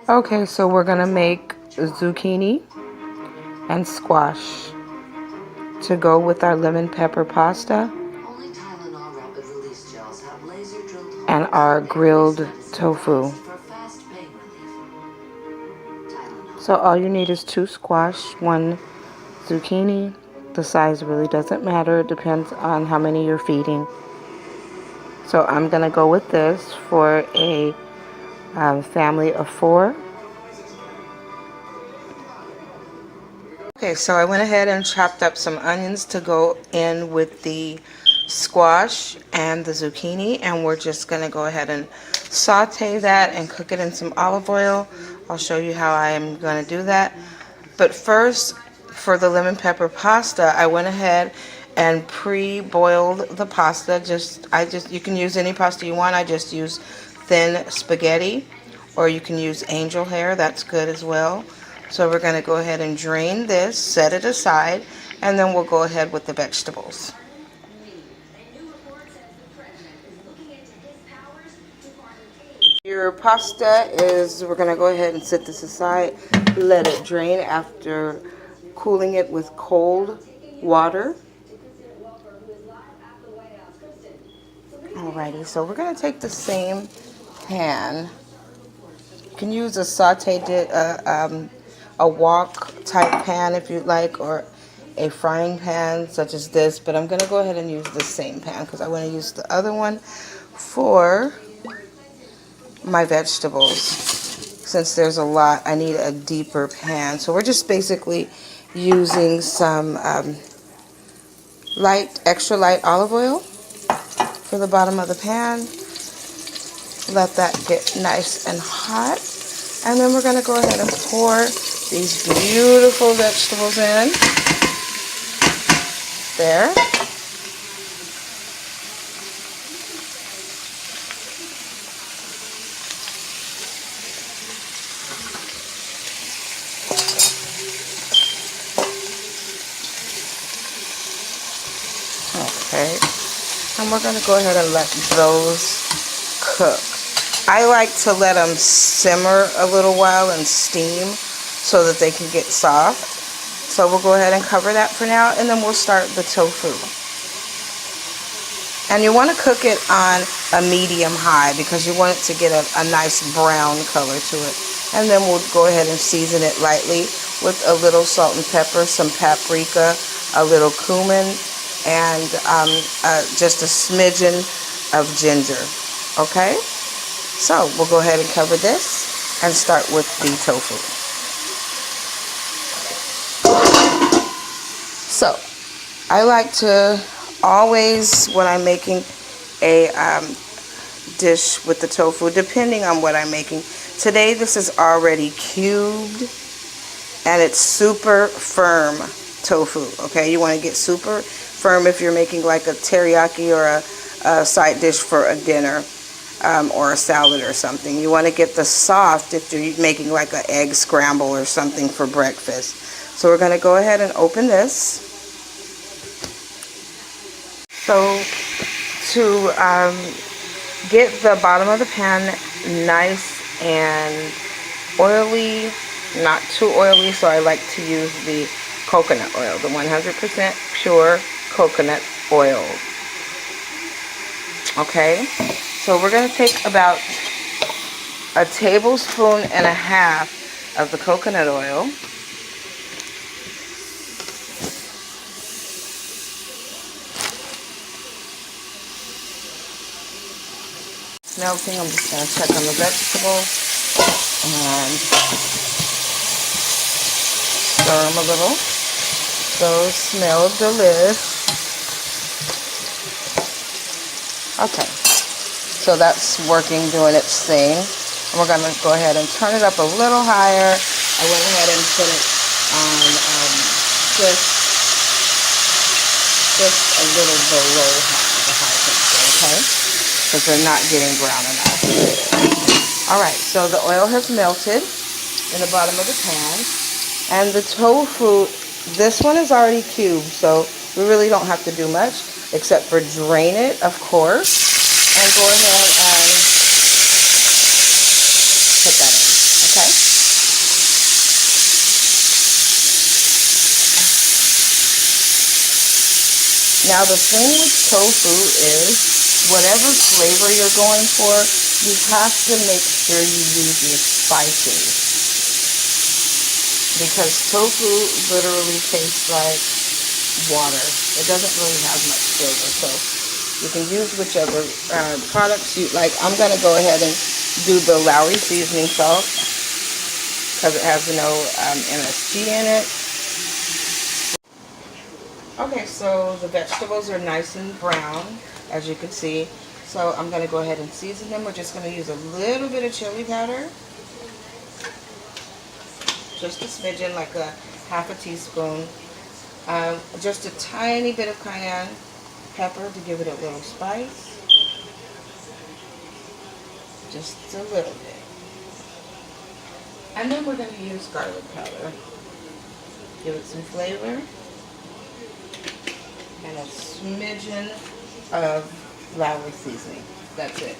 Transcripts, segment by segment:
Okay, so we're gonna make zucchini and squash to go with our lemon pepper pasta and our grilled tofu. So all you need is 2 squash, 1 zucchini. The size really doesn't matter. It depends on how many you're feeding. So I'm gonna go with this for a family of 4. Okay, so I went ahead and chopped up some onions to go in with the squash and the zucchini, and we're just going to go ahead and saute that and cook it in some olive oil. I'll show you how I am going to do that. But first, for the lemon pepper pasta, I went ahead and pre-boiled the pasta. You can use any pasta you want. I just use thin spaghetti, or you can use angel hair. That's good as well. So we're going to go ahead and drain this, set it aside, and then we'll go ahead with the vegetables. Your pasta is, we're going to go ahead and set this aside, let it drain after cooling it with cold water. Alrighty, so we're going to take the same pan. You can use a a wok type pan if you'd like, or a frying pan such as this, but I'm going to go ahead and use the same pan because I want to use the other one for my vegetables. Since there's a lot, I need a deeper pan. So we're just basically using some extra light olive oil for the bottom of the pan. Let that get nice and hot. And then we're going to go ahead and pour these beautiful vegetables in. There. Okay. And we're going to go ahead and let those cook. I like to let them simmer a little while and steam so that they can get soft. So we'll go ahead and cover that for now, and then we'll start the tofu. And you want to cook it on a medium high because you want it to get a nice brown color to it. And then we'll go ahead and season it lightly with a little salt and pepper, some paprika, a little cumin, and just a smidgen of ginger. Okay? So we'll go ahead and cover this and start with the tofu. So I like to always, when I'm making a dish with the tofu, depending on what I'm making. Today this is already cubed and it's super firm tofu. Okay, you want to get super firm if you're making like a teriyaki or a side dish for a dinner. Or a salad or something. You want to get the soft if you're making like an egg scramble or something for breakfast. So we're going to go ahead and open this. So to get the bottom of the pan nice and oily, not too oily, so I like to use the coconut oil, the 100% pure coconut oil. Okay? So we're going to take about a tablespoon and a half of the coconut oil. Melting, I'm just going to check on the vegetables and stir them a little. Those smell delicious. Okay. So that's working, doing its thing. And we're going to go ahead and turn it up a little higher. I went ahead and put it on just a little below the high temperature, okay? Because they're not getting brown enough. Alright, so the oil has melted in the bottom of the pan. And the tofu, this one is already cubed, so we really don't have to do much except for drain it, of course. And go ahead and put that in, okay? Now the thing with tofu is whatever flavor you're going for, you have to make sure you use your spices. Because tofu literally tastes like water. It doesn't really have much flavor. So you can use whichever products you like. I'm going to go ahead and do the Lawry seasoning salt because it has no MSG in it. Okay, so the vegetables are nice and brown, as you can see. So I'm going to go ahead and season them. We're just going to use a little bit of chili powder. Just a smidgen, like a half a teaspoon. Just a tiny bit of cayenne pepper to give it a little spice. Just a little bit. And then we're going to use garlic powder. Give it some flavor. And a smidgen of Lawry seasoning. That's it.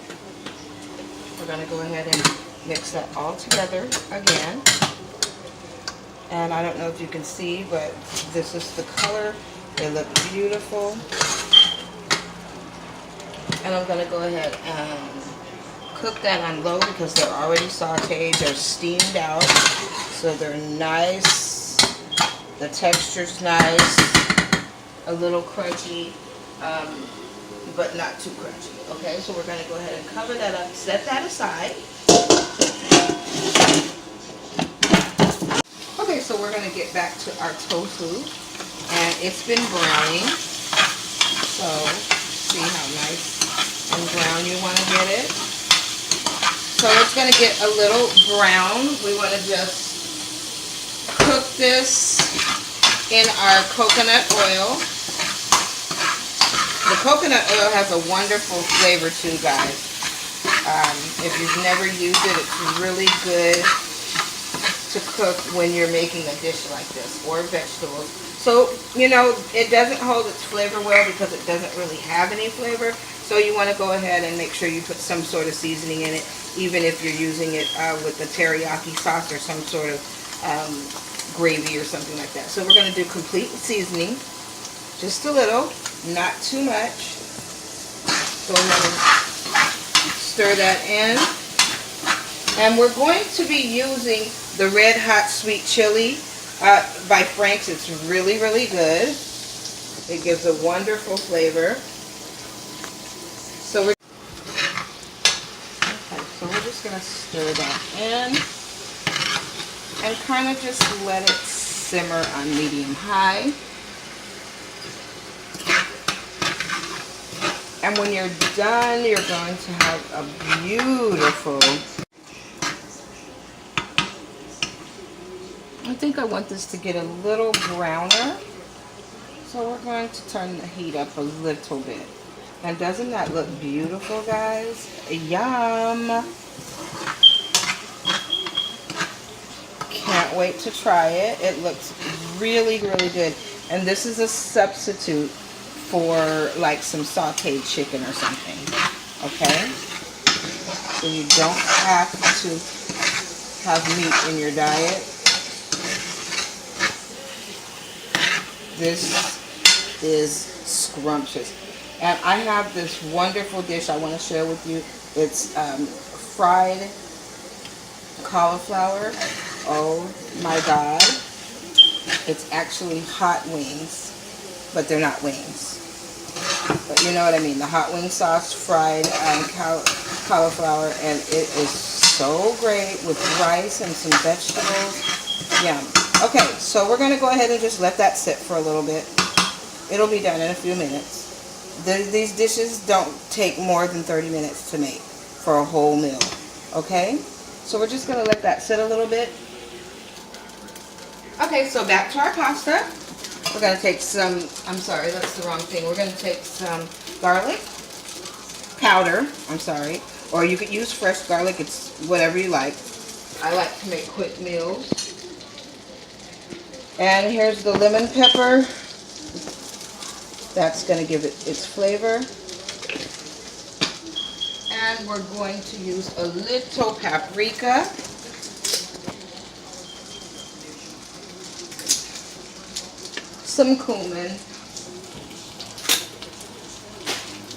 We're going to go ahead and mix that all together again. And I don't know if you can see, but this is the color. They look beautiful. And I'm going to go ahead and cook that on low because they're already sauteed. They're steamed out. So they're nice. The texture's nice. A little crunchy, but not too crunchy. Okay, so we're going to go ahead and cover that up. Set that aside. Okay, so we're going to get back to our tofu, and it's been browning, so see how nice and brown you want to get it. So it's going to get a little brown. We want to just cook this in our coconut oil. The coconut oil has a wonderful flavor too, guys. If you've never used it, it's really good to cook when you're making a dish like this, or vegetables. So, you know, it doesn't hold its flavor well because it doesn't really have any flavor. So you want to go ahead and make sure you put some sort of seasoning in it, even if you're using it with the teriyaki sauce or some sort of gravy or something like that. So we're going to do complete seasoning, just a little, not too much. Go ahead and stir that in. And we're going to be using the Red Hot Sweet Chili by Frank's. It's really, really good. It gives a wonderful flavor. So we're just going to stir that in and kind of just let it simmer on medium-high. And when you're done, you're going to have a beautiful... I think I want this to get a little browner. So we're going to turn the heat up a little bit. And doesn't that look beautiful, guys? Yum! Can't wait to try it. It looks really, really good. And this is a substitute for like some sauteed chicken or something. Okay? So you don't have to have meat in your diet. This is scrumptious. And I have this wonderful dish I want to share with you. It's fried cauliflower. Oh my God. It's actually hot wings, but they're not wings. But you know what I mean. The hot wing sauce, fried cauliflower, and it is so great with rice and some vegetables. Yum. Okay, so we're going to go ahead and just let that sit for a little bit. It'll be done in a few minutes. These dishes don't take more than 30 minutes to make for a whole meal. Okay? So we're just going to let that sit a little bit. Okay, so back to our pasta. We're going to take some, I'm sorry, that's the wrong thing. We're going to take some garlic powder, I'm sorry. Or you could use fresh garlic, it's whatever you like. I like to make quick meals. And here's the lemon pepper. That's going to give it its flavor. And we're going to use a little paprika. Some cumin.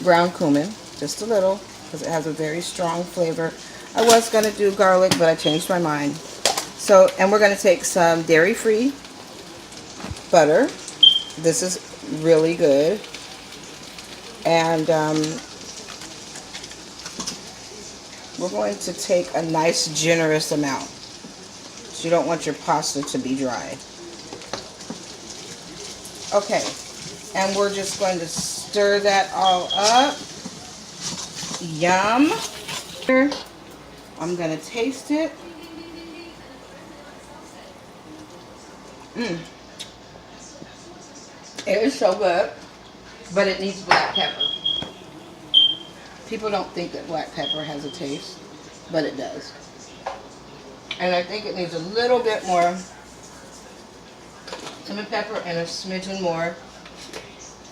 ground cumin, just a little, because it has a very strong flavor. I was going to do garlic, but I changed my mind. So, and we're going to take some dairy-free butter. This is really good. And we're going to take a nice generous amount. So you don't want your pasta to be dry. Okay, and we're just going to stir that all up. Yum. I'm going to taste it. It is so good, but it needs black pepper. People don't think that black pepper has a taste, but it does. And I think it needs a little bit more lemon pepper and a smidgen more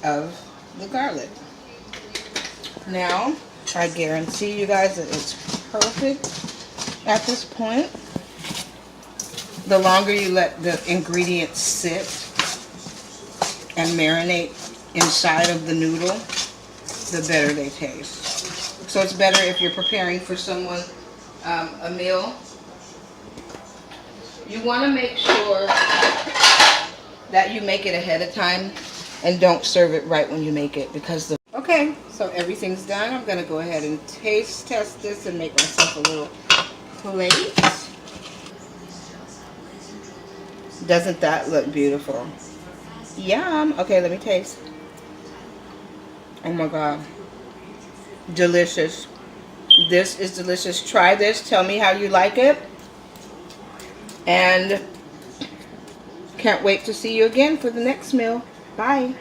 of the garlic. Now, I guarantee you guys that it's perfect at this point. The longer you let the ingredients sit and marinate inside of the noodle, the better they taste. So it's better if you're preparing for someone a meal. You want to make sure that you make it ahead of time and don't serve it right when you make it, because the... Okay, so everything's done. I'm going to go ahead and taste test this and make myself a little plate. Doesn't that look beautiful? Yum. Okay, let me taste. Oh my God. Delicious. This is delicious. Try this. Tell me how you like it. And can't wait to see you again for the next meal. Bye.